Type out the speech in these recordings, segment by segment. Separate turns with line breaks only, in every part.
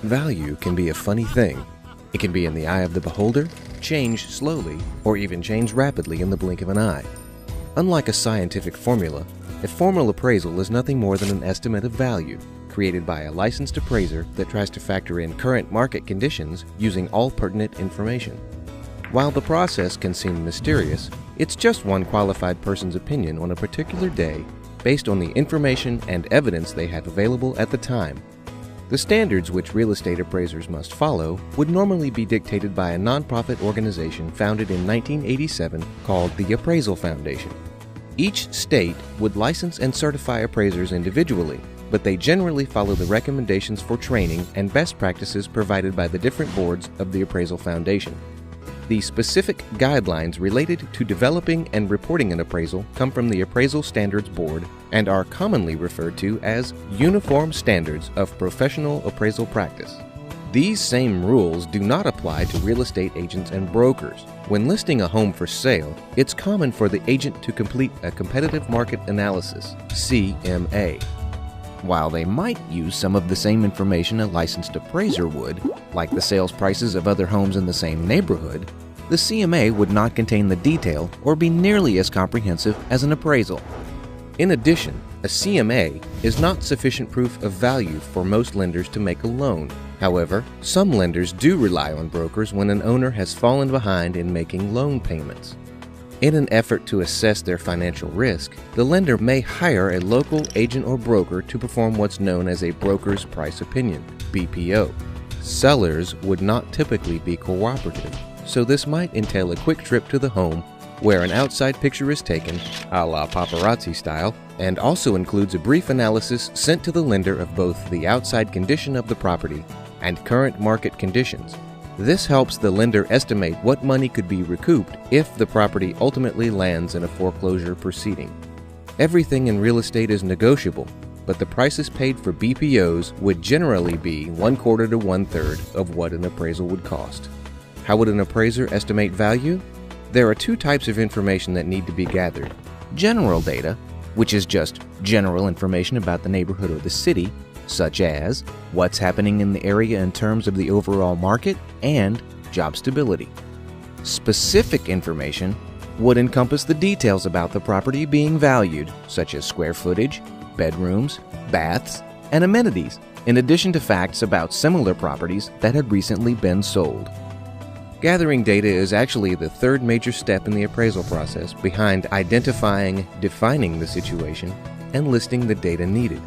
Value can be a funny thing. It can be in the eye of the beholder, change slowly, or even change rapidly in the blink of an eye. Unlike a scientific formula, a formal appraisal is nothing more than an estimate of value created by a licensed appraiser that tries to factor in current market conditions using all pertinent information. While the process can seem mysterious, it's just one qualified person's opinion on a particular day based on the information and evidence they have available at the time. The standards which real estate appraisers must follow would normally be dictated by a nonprofit organization founded in 1987 called the Appraisal Foundation. Each state would license and certify appraisers individually, but they generally follow the recommendations for training and best practices provided by the different boards of the Appraisal Foundation. The specific guidelines related to developing and reporting an appraisal come from the Appraisal Standards Board and are commonly referred to as Uniform Standards of Professional Appraisal Practice. These same rules do not apply to real estate agents and brokers. When listing a home for sale, it's common for the agent to complete a competitive market analysis, CMA. While they might use some of the same information a licensed appraiser would, like the sales prices of other homes in the same neighborhood, the CMA would not contain the detail or be nearly as comprehensive as an appraisal. In addition, a CMA is not sufficient proof of value for most lenders to make a loan. However, some lenders do rely on brokers when an owner has fallen behind in making loan payments. In an effort to assess their financial risk, the lender may hire a local agent or broker to perform what's known as a broker's price opinion, BPO. Sellers would not typically be cooperative, so this might entail a quick trip to the home where an outside picture is taken, a la paparazzi style, and also includes a brief analysis sent to the lender of both the outside condition of the property and current market conditions. This helps the lender estimate what money could be recouped if the property ultimately lands in a foreclosure proceeding. Everything in real estate is negotiable, but the prices paid for BPOs would generally be 1/4 to 1/3 of what an appraisal would cost. How would an appraiser estimate value? There are two types of information that need to be gathered. General data, which is just general information about the neighborhood or the city, such as what's happening in the area in terms of the overall market and job stability. Specific information would encompass the details about the property being valued, such as square footage, bedrooms, baths, and amenities, in addition to facts about similar properties that had recently been sold. Gathering data is actually the third major step in the appraisal process behind identifying, defining the situation, and listing the data needed.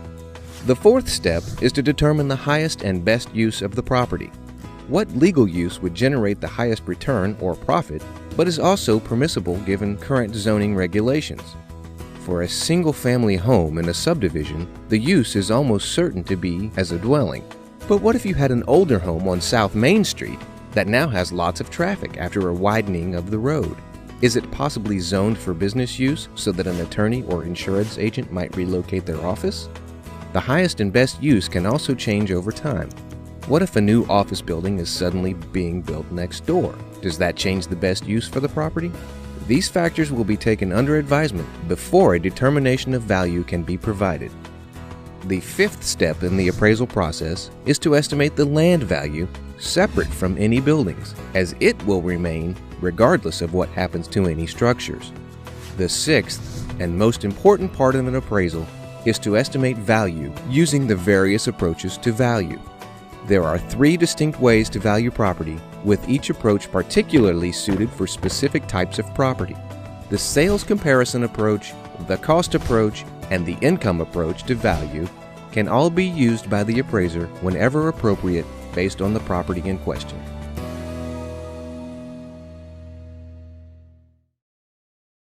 The fourth step is to determine the highest and best use of the property. What legal use would generate the highest return or profit, but is also permissible given current zoning regulations. For a single-family home in a subdivision, the use is almost certain to be as a dwelling. But what if you had an older home on South Main Street that now has lots of traffic after a widening of the road? Is it possibly zoned for business use so that an attorney or insurance agent might relocate their office? The highest and best use can also change over time. What if a new office building is suddenly being built next door? Does that change the best use for the property? These factors will be taken under advisement before a determination of value can be provided. The fifth step in the appraisal process is to estimate the land value separate from any buildings, as it will remain regardless of what happens to any structures. The sixth and most important part of an appraisal is to estimate value using the various approaches to value. There are three distinct ways to value property, with each approach particularly suited for specific types of property. The sales comparison approach, the cost approach, and the income approach to value can all be used by the appraiser whenever appropriate based on the property in question.